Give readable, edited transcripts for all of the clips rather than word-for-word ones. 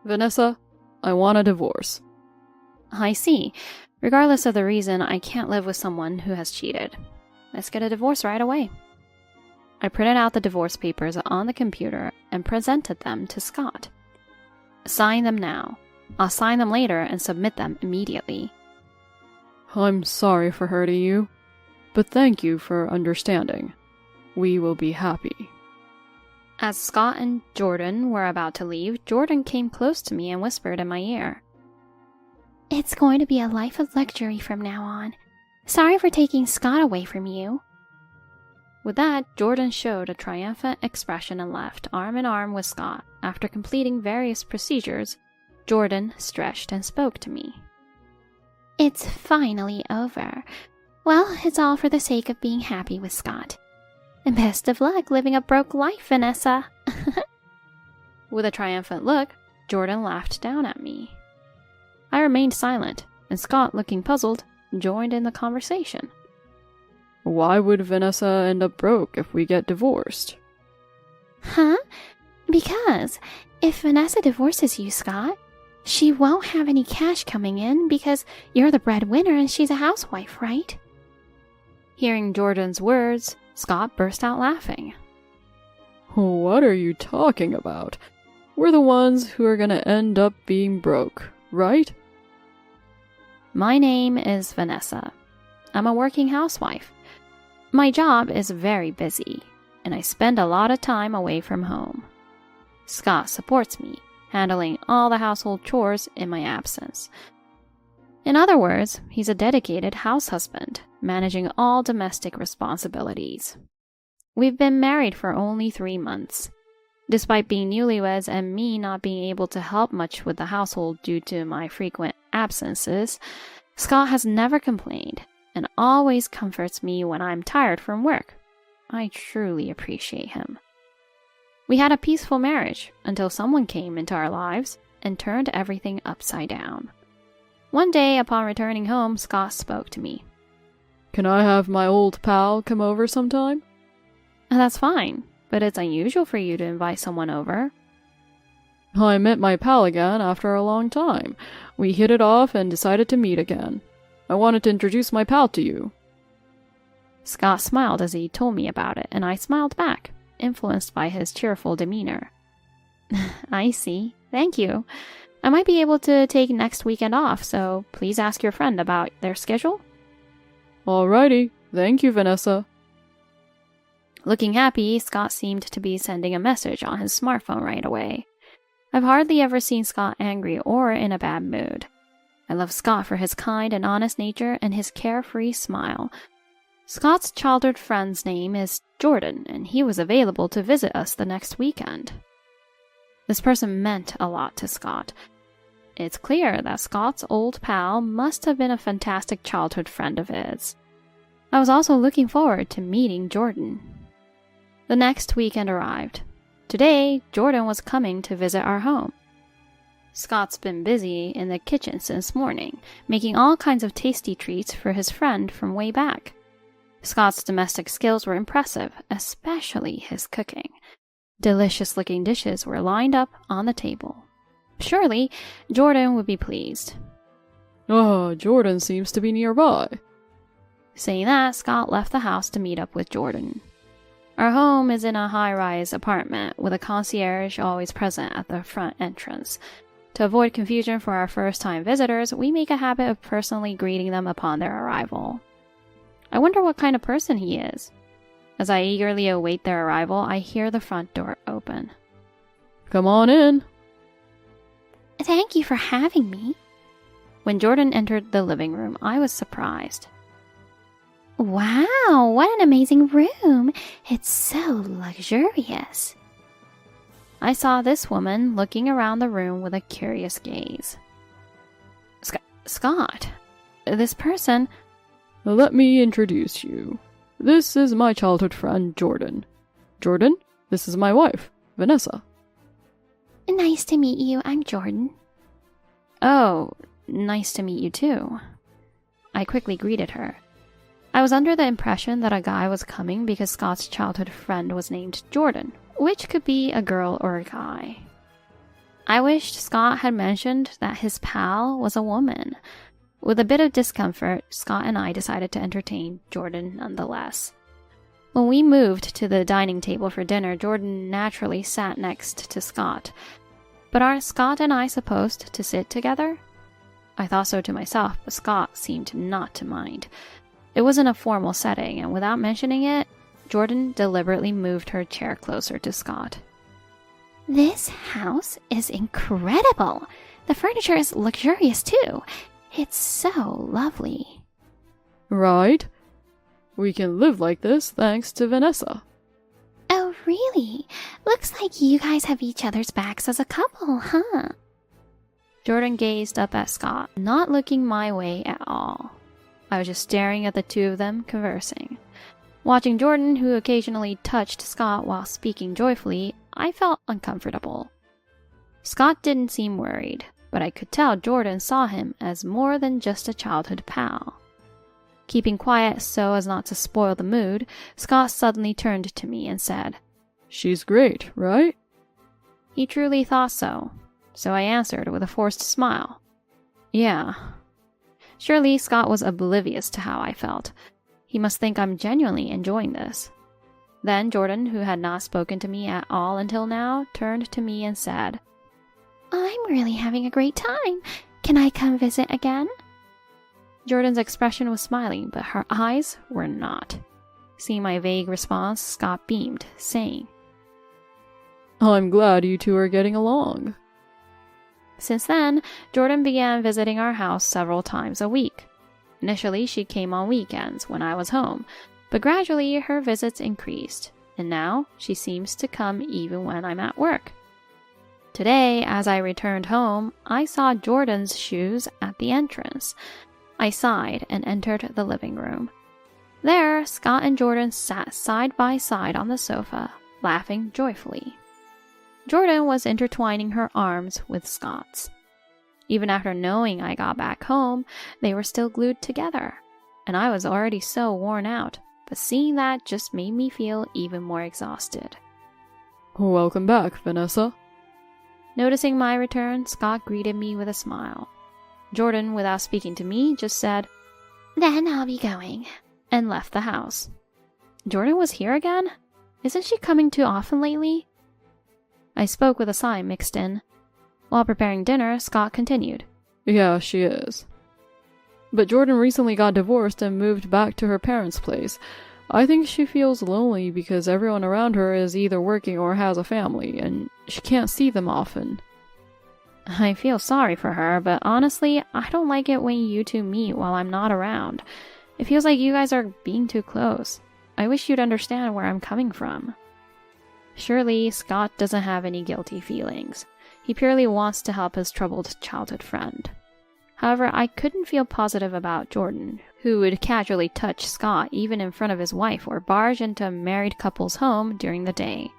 Vanessa, I want a divorce. I see. Regardless of the reason, I can't live with someone who has cheated. Let's get a divorce right away. I printed out the divorce papers on the computer and presented them to Scott. Sign them now. I'll sign them later and submit them immediately. I'm sorry for hurting you, but thank you for understanding. We will be happy. As Scott and Jordan were about to leave, Jordan came close to me and whispered in my ear. It's going to be a life of luxury from now on. Sorry for taking Scott away from you. With that, Jordan showed a triumphant expression and left, arm in arm with Scott. After completing various procedures, Jordan stretched and spoke to me. It's finally over. Well, it's all for the sake of being happy with Scott. And best of luck living a broke life, Vanessa. With a triumphant look, Jordan laughed down at me. I remained silent, and Scott, looking puzzled, joined in the conversation. Why would Vanessa end up broke if we get divorced? Huh? Because if Vanessa divorces you, Scott, she won't have any cash coming in because you're the breadwinner and she's a housewife, right? Hearing Jordan's words, Scott burst out laughing. What are you talking about? We're the ones who are gonna end up being broke, right? My name is Vanessa. I'm a working housewife. My job is very busy, and I spend a lot of time away from home. Scott supports me, handling all the household chores in my absence. In other words, he's a dedicated house husband, managing all domestic responsibilities. We've been married for only 3 months. Despite being newlyweds and me not being able to help much with the household due to my frequent absences, Scott has never complained and always comforts me when I'm tired from work. I truly appreciate him. We had a peaceful marriage until someone came into our lives and turned everything upside down. One day, upon returning home, Scott spoke to me. Can I have my old pal come over sometime? That's fine, but it's unusual for you to invite someone over. I met my pal again after a long time. We hit it off and decided to meet again. I wanted to introduce my pal to you. Scott smiled as he told me about it, and I smiled back, influenced by his cheerful demeanor. I see. Thank you. I might be able to take next weekend off, so please ask your friend about their schedule. Alrighty. Thank you, Vanessa. Looking happy, Scott seemed to be sending a message on his smartphone right away. I've hardly ever seen Scott angry or in a bad mood. I love Scott for his kind and honest nature and his carefree smile. Scott's childhood friend's name is Jordan, and he was available to visit us the next weekend. This person meant a lot to Scott. It's clear that Scott's old pal must have been a fantastic childhood friend of his. I was also looking forward to meeting Jordan. The next weekend arrived. Today, Jordan was coming to visit our home. Scott's been busy in the kitchen since morning, making all kinds of tasty treats for his friend from way back. Scott's domestic skills were impressive, especially his cooking. Delicious-looking dishes were lined up on the table. Surely, Jordan would be pleased. Jordan seems to be nearby. Saying that, Scott left the house to meet up with Jordan. Our home is in a high-rise apartment with a concierge always present at the front entrance. To avoid confusion for our first-time visitors, we make a habit of personally greeting them upon their arrival. I wonder what kind of person he is. As I eagerly await their arrival, I hear the front door open. Come on in. Thank you for having me. When Jordan entered the living room, I was surprised. Wow, what an amazing room. It's so luxurious. I saw this woman looking around the room with a curious gaze. Scott, this person... Let me introduce you. This is my childhood friend, Jordan. Jordan, this is my wife, Vanessa. Nice to meet you. I'm Jordan. Oh, nice to meet you too. I quickly greeted her. I was under the impression that a guy was coming because Scott's childhood friend was named Jordan, which could be a girl or a guy. I wished Scott had mentioned that his pal was a woman. With a bit of discomfort, Scott and I decided to entertain Jordan nonetheless. When we moved to the dining table for dinner, Jordan naturally sat next to Scott. But aren't Scott and I supposed to sit together? I thought so to myself, but Scott seemed not to mind. It wasn't a formal setting, and without mentioning it, Jordan deliberately moved her chair closer to Scott. This house is incredible. The furniture is luxurious too. It's so lovely. Right? We can live like this thanks to Vanessa. Oh, really? Looks like you guys have each other's backs as a couple, huh? Jordan gazed up at Scott, not looking my way at all. I was just staring at the two of them conversing. Watching Jordan, who occasionally touched Scott while speaking joyfully, I felt uncomfortable. Scott didn't seem worried, but I could tell Jordan saw him as more than just a childhood pal. Keeping quiet so as not to spoil the mood, Scott suddenly turned to me and said, She's great, right? He truly thought so I answered with a forced smile. Yeah. Surely Scott was oblivious to how I felt. He must think I'm genuinely enjoying this. Then Jordan, who had not spoken to me at all until now, turned to me and said, I'm really having a great time. Can I come visit again? Jordan's expression was smiling, but her eyes were not. Seeing my vague response, Scott beamed, saying, I'm glad you two are getting along. Since then, Jordan began visiting our house several times a week. Initially, she came on weekends when I was home, but gradually her visits increased, and now she seems to come even when I'm at work. Today, as I returned home, I saw Jordan's shoes at the entrance. I sighed and entered the living room. There, Scott and Jordan sat side by side on the sofa, laughing joyfully. Jordan was intertwining her arms with Scott's. Even after knowing I got back home, they were still glued together, and I was already so worn out, but seeing that just made me feel even more exhausted. Welcome back, Vanessa. Noticing my return, Scott greeted me with a smile. Jordan, without speaking to me, just said, Then I'll be going, and left the house. Jordan was here again? Isn't she coming too often lately? I spoke with a sigh mixed in. While preparing dinner, Scott continued. Yeah, she is. But Jordan recently got divorced and moved back to her parents' place. I think she feels lonely because everyone around her is either working or has a family, and she can't see them often. I feel sorry for her, but honestly, I don't like it when you two meet while I'm not around. It feels like you guys are being too close. I wish you'd understand where I'm coming from. Surely, Scott doesn't have any guilty feelings. He purely wants to help his troubled childhood friend. However, I couldn't feel positive about Jordan, who would casually touch Scott even in front of his wife or barge into a married couple's home during the day.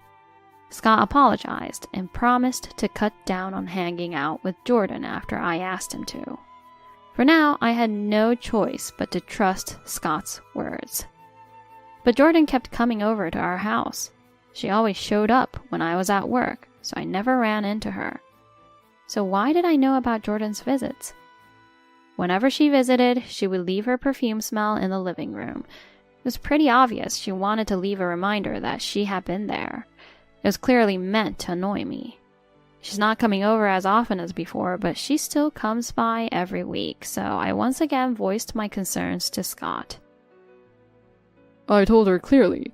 Scott apologized and promised to cut down on hanging out with Jordan after I asked him to. For now, I had no choice but to trust Scott's words. But Jordan kept coming over to our house. She always showed up when I was at work, so I never ran into her. So why did I know about Jordan's visits? Whenever she visited, she would leave her perfume smell in the living room. It was pretty obvious she wanted to leave a reminder that she had been there. It was clearly meant to annoy me. She's not coming over as often as before, but she still comes by every week, so I once again voiced my concerns to Scott. I told her clearly,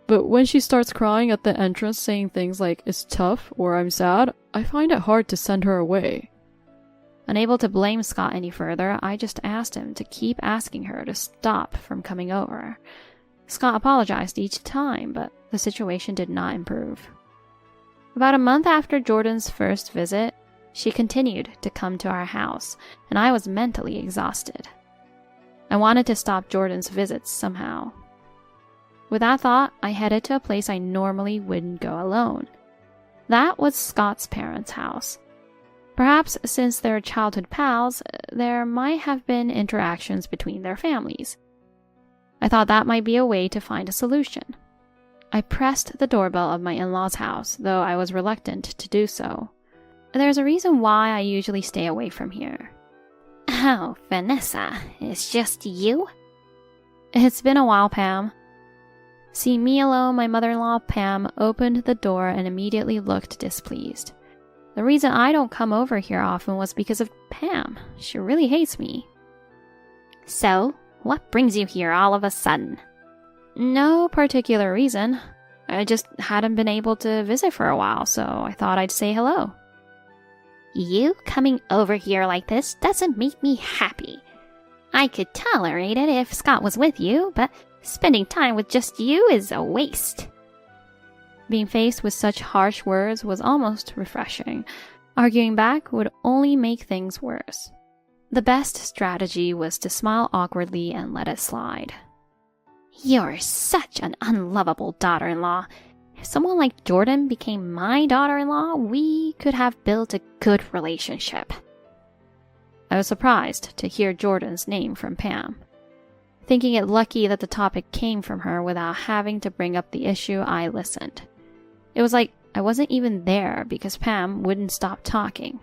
but when she starts crying at the entrance saying things like, it's tough or I'm sad, I find it hard to send her away. Unable to blame Scott any further, I just asked him to keep asking her to stop from coming over. Scott apologized each time, but the situation did not improve. About a month after Jordan's first visit, she continued to come to our house, and I was mentally exhausted. I wanted to stop Jordan's visits somehow. With that thought, I headed to a place I normally wouldn't go alone. That was Scott's parents' house. Perhaps since they're childhood pals, there might have been interactions between their families. I thought that might be a way to find a solution. I pressed the doorbell of my in-laws' house, though I was reluctant to do so. There's a reason why I usually stay away from here. Oh, Vanessa, it's just you? It's been a while, Pam. Seeing me alone, my mother-in-law, Pam, opened the door and immediately looked displeased. The reason I don't come over here often was because of Pam. She really hates me. So, what brings you here all of a sudden? No particular reason. I just hadn't been able to visit for a while, so I thought I'd say hello. You coming over here like this doesn't make me happy. I could tolerate it if Scott was with you, but spending time with just you is a waste. Being faced with such harsh words was almost refreshing. Arguing back would only make things worse. The best strategy was to smile awkwardly and let it slide. You're such an unlovable daughter-in-law. If someone like Jordan became my daughter-in-law, we could have built a good relationship. I was surprised to hear Jordan's name from Pam. Thinking it lucky that the topic came from her without having to bring up the issue, I listened. It was like I wasn't even there because Pam wouldn't stop talking.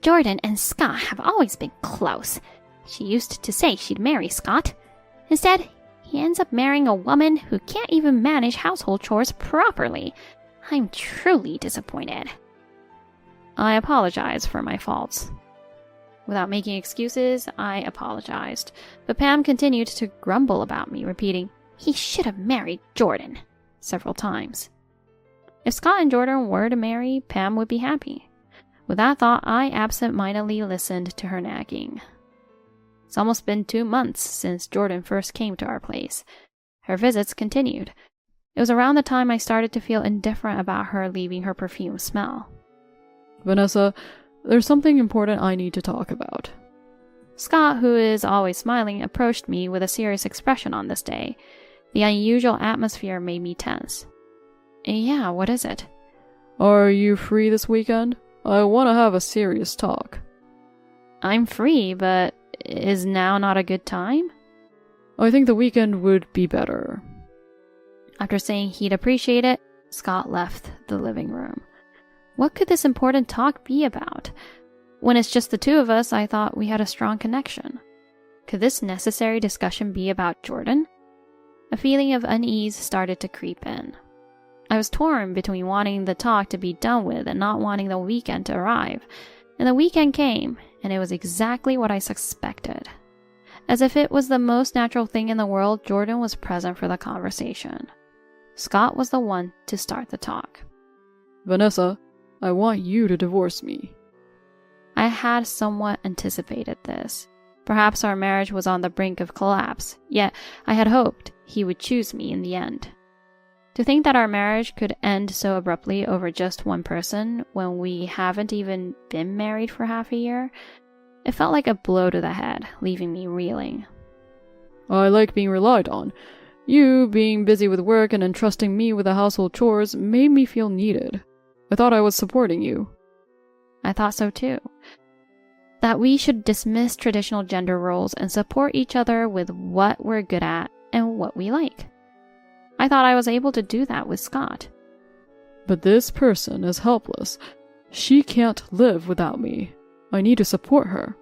Jordan and Scott have always been close. She used to say she'd marry Scott. Instead, he ends up marrying a woman who can't even manage household chores properly. I'm truly disappointed. I apologize for my faults. Without making excuses, I apologized. But Pam continued to grumble about me, repeating, "He should have married Jordan," several times. If Scott and Jordan were to marry, Pam would be happy. With that thought, I absent-mindedly listened to her nagging. It's almost been 2 months since Jordan first came to our place. Her visits continued. It was around the time I started to feel indifferent about her leaving her perfume smell. Vanessa, there's something important I need to talk about. Scott, who is always smiling, approached me with a serious expression on this day. The unusual atmosphere made me tense. Yeah, what is it? Are you free this weekend? I want to have a serious talk. I'm free, but is now not a good time? I think the weekend would be better. After saying he'd appreciate it, Scott left the living room. What could this important talk be about? When it's just the two of us, I thought we had a strong connection. Could this necessary discussion be about Jordan? A feeling of unease started to creep in. I was torn between wanting the talk to be done with and not wanting the weekend to arrive. And the weekend came, and it was exactly what I suspected. As if it was the most natural thing in the world, Jordan was present for the conversation. Scott was the one to start the talk. Vanessa, I want you to divorce me. I had somewhat anticipated this. Perhaps our marriage was on the brink of collapse, yet I had hoped he would choose me in the end. To think that our marriage could end so abruptly over just one person when we haven't even been married for half a year, it felt like a blow to the head, leaving me reeling. I like being relied on. You being busy with work and entrusting me with the household chores made me feel needed. I thought I was supporting you. I thought so too. That we should dismiss traditional gender roles and support each other with what we're good at and what we like. I thought I was able to do that with Scott. But this person is helpless. She can't live without me. I need to support her.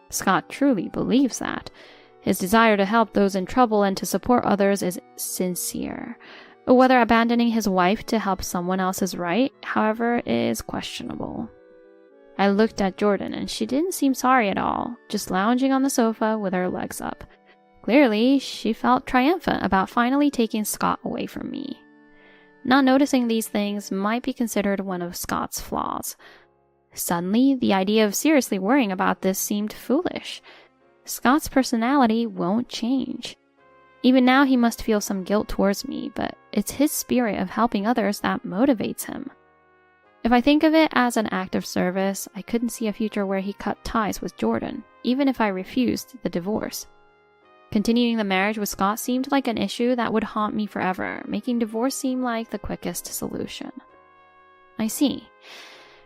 Scott truly believes that. His desire to help those in trouble and to support others is sincere. Whether abandoning his wife to help someone else is right, however, is questionable. I looked at Jordan and she didn't seem sorry at all, just lounging on the sofa with her legs up. Clearly, she felt triumphant about finally taking Scott away from me. Not noticing these things might be considered one of Scott's flaws. Suddenly, the idea of seriously worrying about this seemed foolish. Scott's personality won't change. Even now, he must feel some guilt towards me, but it's his spirit of helping others that motivates him. If I think of it as an act of service, I couldn't see a future where he cut ties with Jordan, even if I refused the divorce. Continuing the marriage with Scott seemed like an issue that would haunt me forever, making divorce seem like the quickest solution. I see.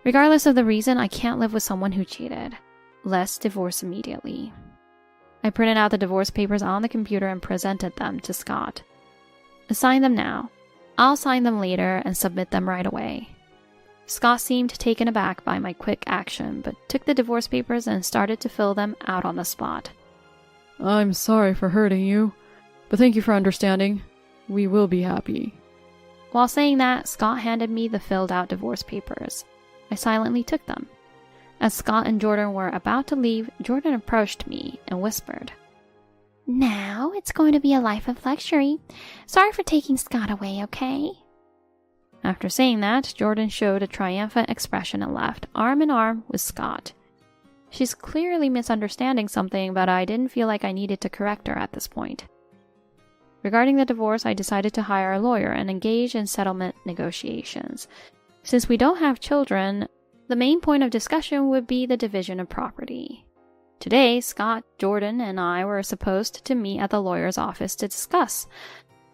Regardless of the reason, I can't live with someone who cheated. Let's divorce immediately. I printed out the divorce papers on the computer and presented them to Scott. Sign them now. I'll sign them later and submit them right away. Scott seemed taken aback by my quick action, but took the divorce papers and started to fill them out on the spot. I'm sorry for hurting you, but thank you for understanding. We will be happy. While saying that, Scott handed me the filled-out divorce papers. I silently took them. As Scott and Jordan were about to leave, Jordan approached me and whispered, "Now it's going to be a life of luxury. Sorry for taking Scott away, okay?" After saying that, Jordan showed a triumphant expression and left, arm in arm with Scott. She's clearly misunderstanding something, but I didn't feel like I needed to correct her at this point. Regarding the divorce, I decided to hire a lawyer and engage in settlement negotiations. Since we don't have children, the main point of discussion would be the division of property. Today, Scott, Jordan, and I were supposed to meet at the lawyer's office to discuss.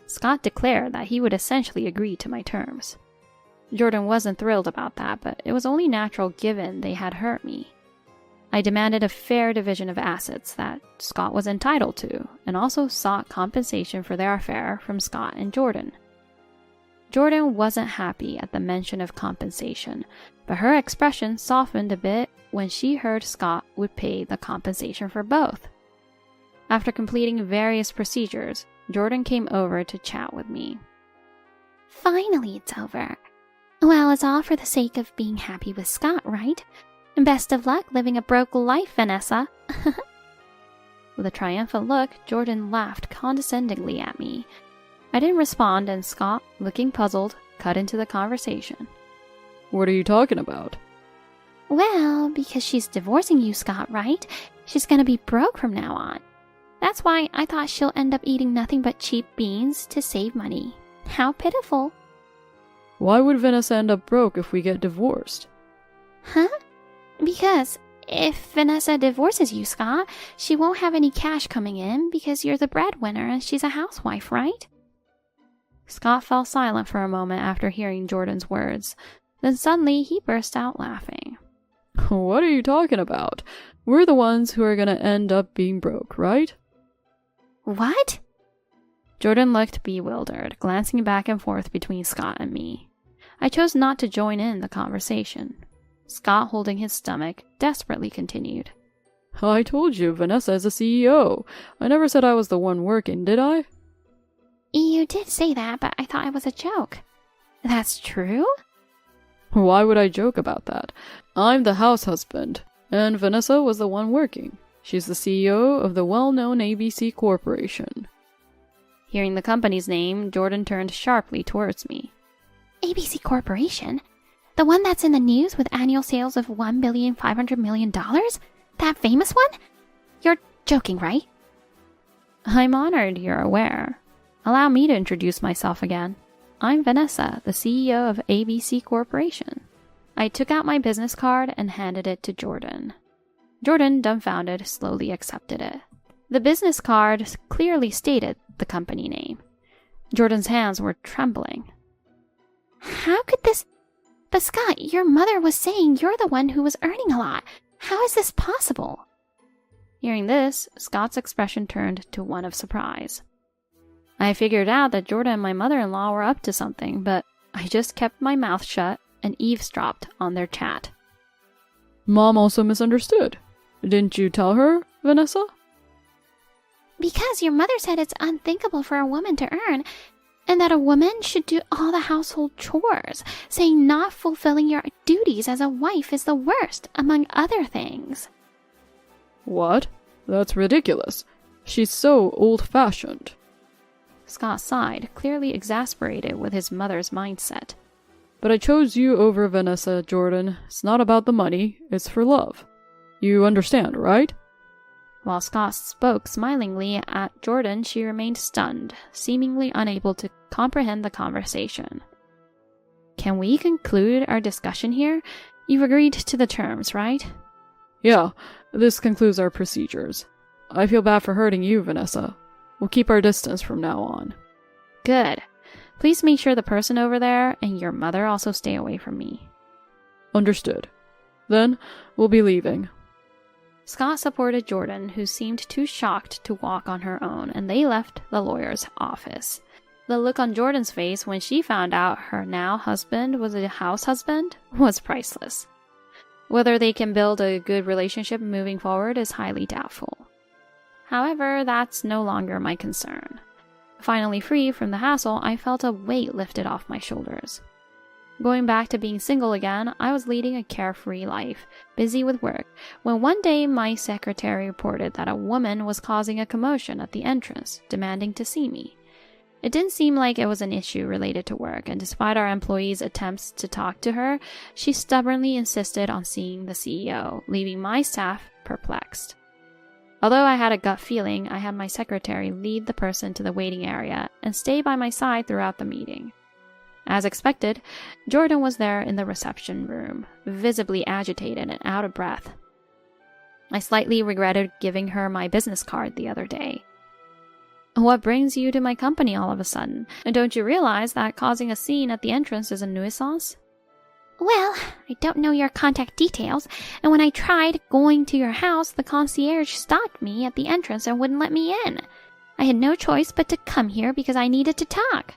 Scott declared that he would essentially agree to my terms. Jordan wasn't thrilled about that, but it was only natural given they had hurt me. I demanded a fair division of assets that Scott was entitled to, and also sought compensation for their affair from Scott and Jordan. Jordan wasn't happy at the mention of compensation, but her expression softened a bit when she heard Scott would pay the compensation for both. After completing various procedures, Jordan came over to chat with me. "Finally, it's over. Well, it's all for the sake of being happy with Scott, right? And best of luck living a broke life, Vanessa." With a triumphant look, Jordan laughed condescendingly at me. I didn't respond, and Scott, looking puzzled, cut into the conversation. What are you talking about? "Well, because she's divorcing you, Scott, right? She's gonna be broke from now on. That's why I thought she'll end up eating nothing but cheap beans to save money. How pitiful." Why would Vanessa end up broke if we get divorced? "Huh? Because if Vanessa divorces you, Scott, she won't have any cash coming in because you're the breadwinner and she's a housewife, right?" Scott fell silent for a moment after hearing Jordan's words. Then suddenly he burst out laughing. What are you talking about? We're the ones who are gonna end up being broke, right? "What?" Jordan looked bewildered, glancing back and forth between Scott and me. I chose not to join in the conversation. Scott, holding his stomach, desperately continued. I told you Vanessa is a CEO. I never said I was the one working, did I? "You did say that, but I thought it was a joke." "That's true?" Why would I joke about that? I'm the house husband, and Vanessa was the one working. She's the CEO of the well-known ABC Corporation. Hearing the company's name, Jordan turned sharply towards me. "ABC Corporation? The one that's in the news with annual sales of $1,500,000,000? That famous one? You're joking, right?" I'm honored you're aware. Allow me to introduce myself again. I'm Vanessa, the CEO of ABC Corporation. I took out my business card and handed it to Jordan. Jordan, dumbfounded, slowly accepted it. The business card clearly stated the company name. Jordan's hands were trembling. "How could this... But Scott, your mother was saying you're the one who was earning a lot. How is this possible?" Hearing this, Scott's expression turned to one of surprise. I figured out that Jordan and my mother-in-law were up to something, but I just kept my mouth shut and eavesdropped on their chat. Mom also misunderstood. Didn't you tell her, Vanessa? "Because your mother said it's unthinkable for a woman to earn, and that a woman should do all the household chores, saying not fulfilling your duties as a wife is the worst, among other things." What? That's ridiculous. She's so old-fashioned. Scott sighed, clearly exasperated with his mother's mindset. But I chose you over Vanessa, Jordan. It's not about the money, it's for love. You understand, right? While Scott spoke smilingly at Jordan, she remained stunned, seemingly unable to comprehend the conversation. Can we conclude our discussion here? You've agreed to the terms, right? Yeah, this concludes our procedures. I feel bad for hurting you, Vanessa. We'll keep our distance from now on. Good. Please make sure the person over there and your mother also stay away from me. Understood. Then, we'll be leaving. Scott supported Jordan, who seemed too shocked to walk on her own, and they left the lawyer's office. The look on Jordan's face when she found out her now husband was a house husband was priceless. Whether they can build a good relationship moving forward is highly doubtful. However, that's no longer my concern. Finally free from the hassle, I felt a weight lifted off my shoulders. Going back to being single again, I was leading a carefree life, busy with work, when one day my secretary reported that a woman was causing a commotion at the entrance, demanding to see me. It didn't seem like it was an issue related to work, and despite our employees' attempts to talk to her, she stubbornly insisted on seeing the CEO, leaving my staff perplexed. Although I had a gut feeling, I had my secretary lead the person to the waiting area and stay by my side throughout the meeting. As expected, Jordan was there in the reception room, visibly agitated and out of breath. I slightly regretted giving her my business card the other day. "What brings you to my company all of a sudden? And don't you realize that causing a scene at the entrance is a nuisance?" Well, I don't know your contact details, and when I tried going to your house, the concierge stopped me at the entrance and wouldn't let me in. I had no choice but to come here because I needed to talk.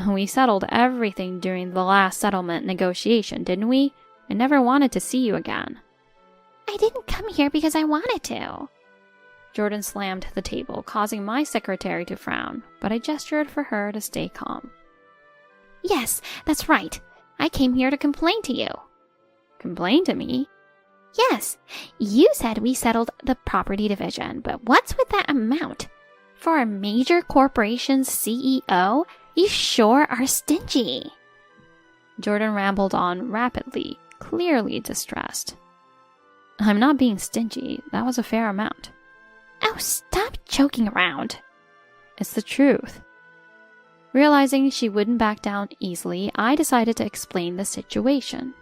We settled everything during the last settlement negotiation, didn't we? I never wanted to see you again. I didn't come here because I wanted to. Jordan slammed the table, causing my secretary to frown, but I gestured for her to stay calm. Yes, that's right. I came here to complain to you. Complain to me? Yes, you said we settled the property division, but what's with that amount? For a major corporation's CEO, you sure are stingy. Jordan rambled on rapidly, clearly distressed. I'm not being stingy. That was a fair amount. Oh, stop joking around. It's the truth. Realizing she wouldn't back down easily, I decided to explain the situation.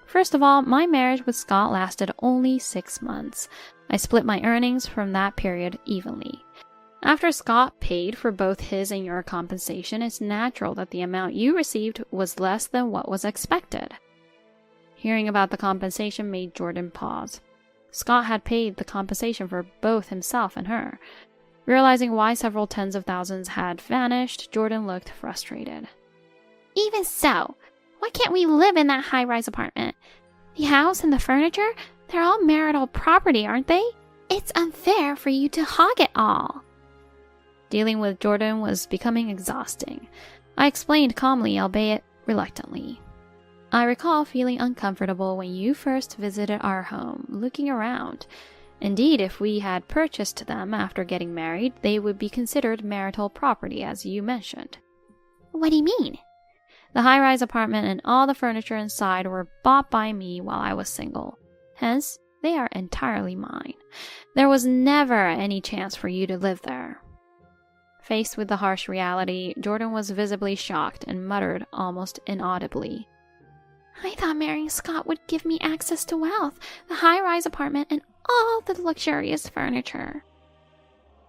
First of all, my marriage with Scott lasted only 6 months. I split my earnings from that period evenly. After Scott paid for both his and your compensation, it's natural that the amount you received was less than what was expected. Hearing about the compensation made Jordan pause. Scott had paid the compensation for both himself and her. Realizing why several tens of thousands had vanished, Jordan looked frustrated. Even so, why can't we live in that high-rise apartment? The house and the furniture, they're all marital property, aren't they? It's unfair for you to hog it all. Dealing with Jordan was becoming exhausting. I explained calmly, albeit reluctantly. I recall feeling uncomfortable when you first visited our home, looking around. Indeed, if we had purchased them after getting married, they would be considered marital property, as you mentioned. What do you mean? The high-rise apartment and all the furniture inside were bought by me while I was single. Hence, they are entirely mine. There was never any chance for you to live there. Faced with the harsh reality, Jordan was visibly shocked and muttered almost inaudibly. I thought marrying Scott would give me access to wealth, the high-rise apartment, and all the luxurious furniture.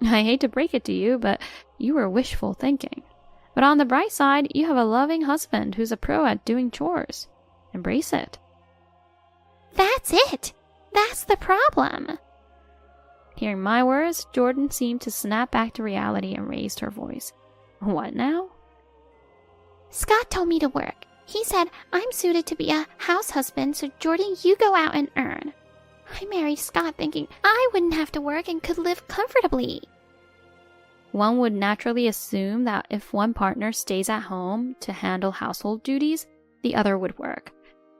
I hate to break it to you, but you were wishful thinking. But on the bright side, you have a loving husband who's a pro at doing chores. Embrace it. That's it! That's the problem! Hearing my words, Jordan seemed to snap back to reality and raised her voice. What now? Scott told me to work. He said I'm suited to be a house husband, so Jordan, you go out and earn. I married Scott thinking I wouldn't have to work and could live comfortably. One would naturally assume that if one partner stays at home to handle household duties, the other would work.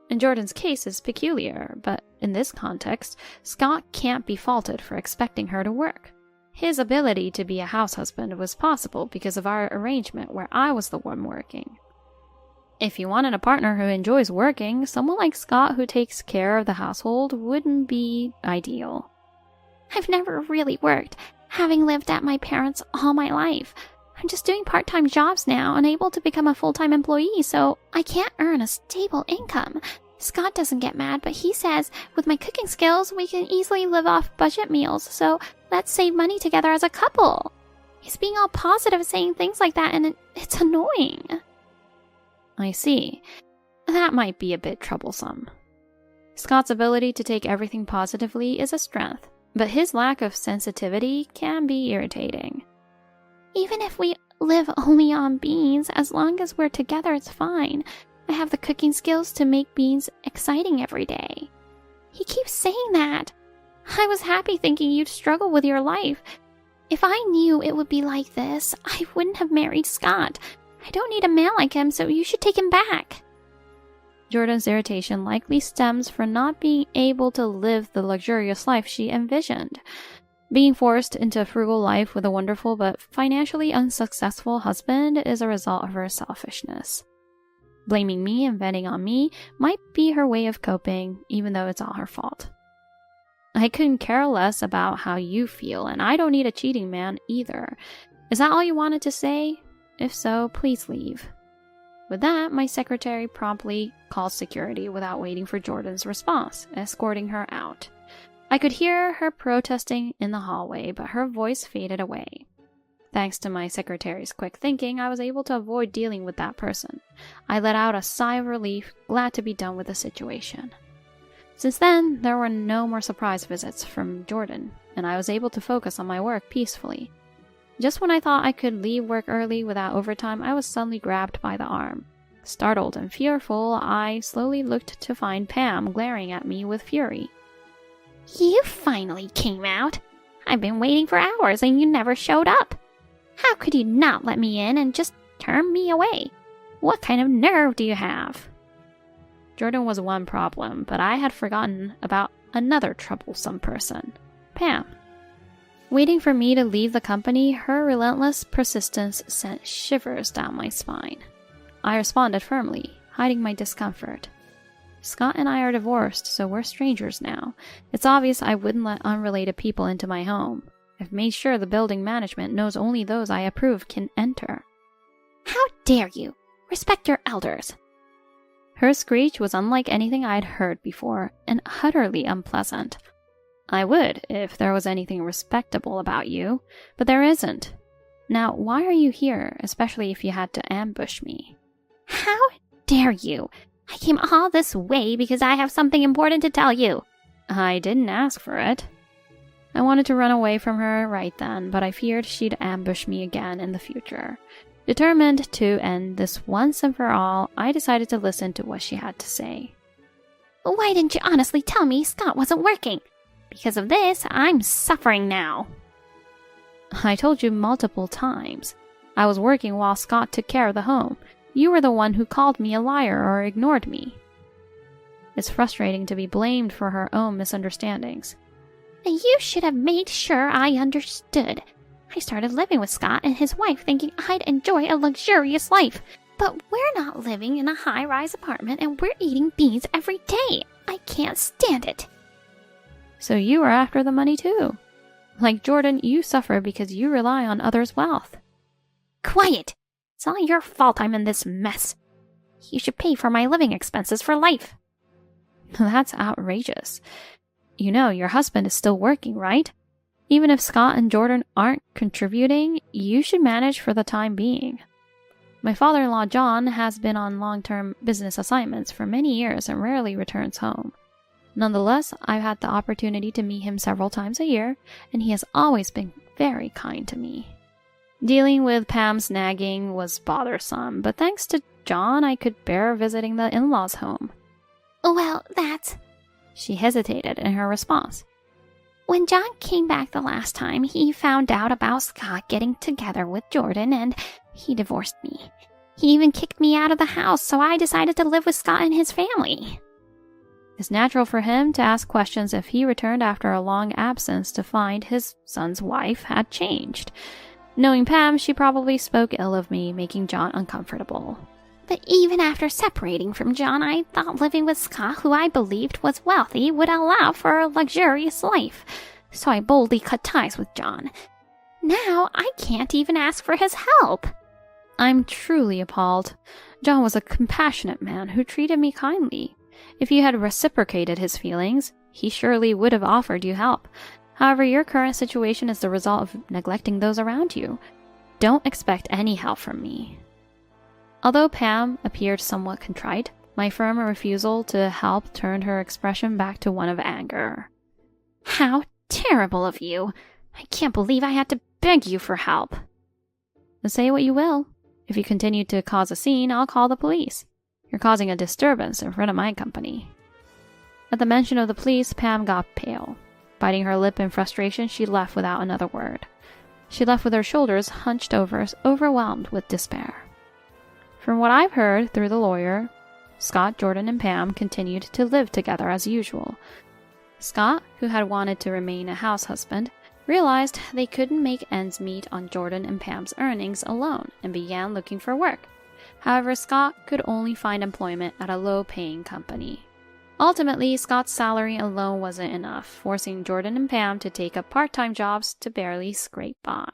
And Jordan's case is peculiar, but in this context, Scott can't be faulted for expecting her to work. His ability to be a house husband was possible because of our arrangement where I was the one working. If you wanted a partner who enjoys working, someone like Scott who takes care of the household wouldn't be ideal. I've never really worked, having lived at my parents' all my life. I'm just doing part-time jobs now, unable to become a full-time employee, so I can't earn a stable income. Scott doesn't get mad, but he says, with my cooking skills, we can easily live off budget meals, so let's save money together as a couple. He's being all positive, saying things like that, and it's annoying. I see. That might be a bit troublesome. Scott's ability to take everything positively is a strength, but his lack of sensitivity can be irritating. Even if we live only on beans. As long as we're together, it's fine. I have the cooking skills to make beans exciting every day. He keeps saying that. I was happy thinking you'd struggle with your life. If I knew it would be like this, I wouldn't have married Scott. I don't need a man like him, so you should take him back. Jordan's irritation likely stems from not being able to live the luxurious life she envisioned. Being forced into a frugal life with a wonderful but financially unsuccessful husband is a result of her selfishness. Blaming me and venting on me might be her way of coping, even though it's all her fault. I couldn't care less about how you feel, and I don't need a cheating man either. Is that all you wanted to say? If so, please leave. With that, my secretary promptly called security without waiting for Jordan's response, escorting her out. I could hear her protesting in the hallway, but her voice faded away. Thanks to my secretary's quick thinking, I was able to avoid dealing with that person. I let out a sigh of relief, glad to be done with the situation. Since then, there were no more surprise visits from Jordan, and I was able to focus on my work peacefully. Just when I thought I could leave work early without overtime, I was suddenly grabbed by the arm. Startled and fearful, I slowly looked to find Pam glaring at me with fury. You finally came out. I've been waiting for hours and you never showed up. How could you not let me in and just turn me away? What kind of nerve do you have? Jordan was one problem, but I had forgotten about another troublesome person, Pam. Waiting for me to leave the company, her relentless persistence sent shivers down my spine. I responded firmly, hiding my discomfort. Scott and I are divorced, so we're strangers now. It's obvious I wouldn't let unrelated people into my home. I've made sure the building management knows only those I approve can enter. How dare you? Respect your elders. Her screech was unlike anything I'd heard before, and utterly unpleasant. I would, if there was anything respectable about you, but there isn't. Now, why are you here, especially if you had to ambush me? How dare you? I came all this way because I have something important to tell you. I didn't ask for it. I wanted to run away from her right then, but I feared she'd ambush me again in the future. Determined to end this once and for all, I decided to listen to what she had to say. Why didn't you honestly tell me Scott wasn't working? Because of this, I'm suffering now. I told you multiple times. I was working while Scott took care of the home. You were the one who called me a liar or ignored me. It's frustrating to be blamed for her own misunderstandings. You should have made sure I understood. I started living with Scott and his wife thinking I'd enjoy a luxurious life. But we're not living in a high-rise apartment and we're eating beans every day. I can't stand it. So you are after the money too. Like Jordan, you suffer because you rely on others' wealth. Quiet! It's all your fault I'm in this mess. You should pay for my living expenses for life. That's outrageous. You know, your husband is still working, right? Even if Scott and Jordan aren't contributing, you should manage for the time being. My father-in-law John has been on long-term business assignments for many years and rarely returns home. Nonetheless, I've had the opportunity to meet him several times a year, and he has always been very kind to me. Dealing with Pam's nagging was bothersome, but thanks to John, I could bear visiting the in-laws' home. Well, that's... She hesitated in her response. When John came back the last time, he found out about Scott getting together with Jordan, and he divorced me. He even kicked me out of the house, so I decided to live with Scott and his family. It's natural for him to ask questions if he returned after a long absence to find his son's wife had changed. Knowing Pam, she probably spoke ill of me, making John uncomfortable. But even after separating from John, I thought living with Scott, who I believed was wealthy, would allow for a luxurious life. So I boldly cut ties with John. Now I can't even ask for his help. I'm truly appalled. John was a compassionate man who treated me kindly. If you had reciprocated his feelings, he surely would have offered you help. However, your current situation is the result of neglecting those around you. Don't expect any help from me. Although Pam appeared somewhat contrite, my firm refusal to help turned her expression back to one of anger. How terrible of you! I can't believe I had to beg you for help. Say what you will. If you continue to cause a scene, I'll call the police. You're causing a disturbance in front of my company." At the mention of the police, Pam got pale. Biting her lip in frustration, she left without another word. She left with her shoulders hunched over, overwhelmed with despair. From what I've heard through the lawyer, Scott, Jordan, and Pam continued to live together as usual. Scott, who had wanted to remain a house husband, realized they couldn't make ends meet on Jordan and Pam's earnings alone and began looking for work. However, Scott could only find employment at a low-paying company. Ultimately, Scott's salary alone wasn't enough, forcing Jordan and Pam to take up part-time jobs to barely scrape by.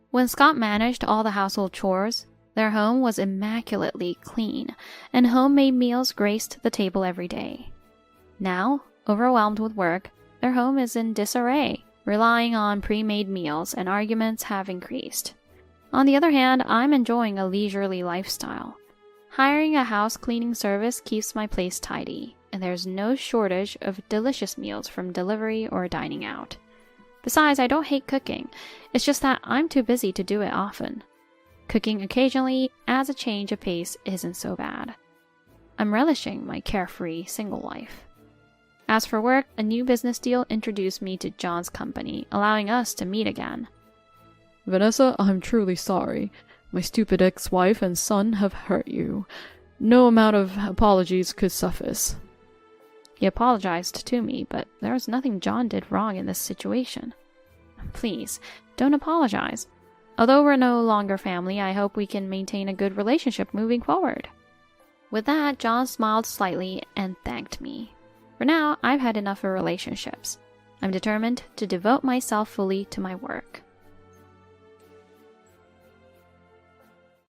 When Scott managed all the household chores, their home was immaculately clean, and homemade meals graced the table every day. Now, overwhelmed with work, their home is in disarray, relying on pre-made meals, and arguments have increased. On the other hand, I'm enjoying a leisurely lifestyle. Hiring a house cleaning service keeps my place tidy, and there's no shortage of delicious meals from delivery or dining out. Besides, I don't hate cooking. It's just that I'm too busy to do it often. Cooking occasionally as a change of pace isn't so bad. I'm relishing my carefree single life. As for work, a new business deal introduced me to John's company, allowing us to meet again. "Vanessa, I'm truly sorry. My stupid ex-wife and son have hurt you. No amount of apologies could suffice." He apologized to me, but there was nothing John did wrong in this situation. Please, don't apologize. Although we're no longer family, I hope we can maintain a good relationship moving forward. With that, John smiled slightly and thanked me. For now, I've had enough of relationships. I'm determined to devote myself fully to my work.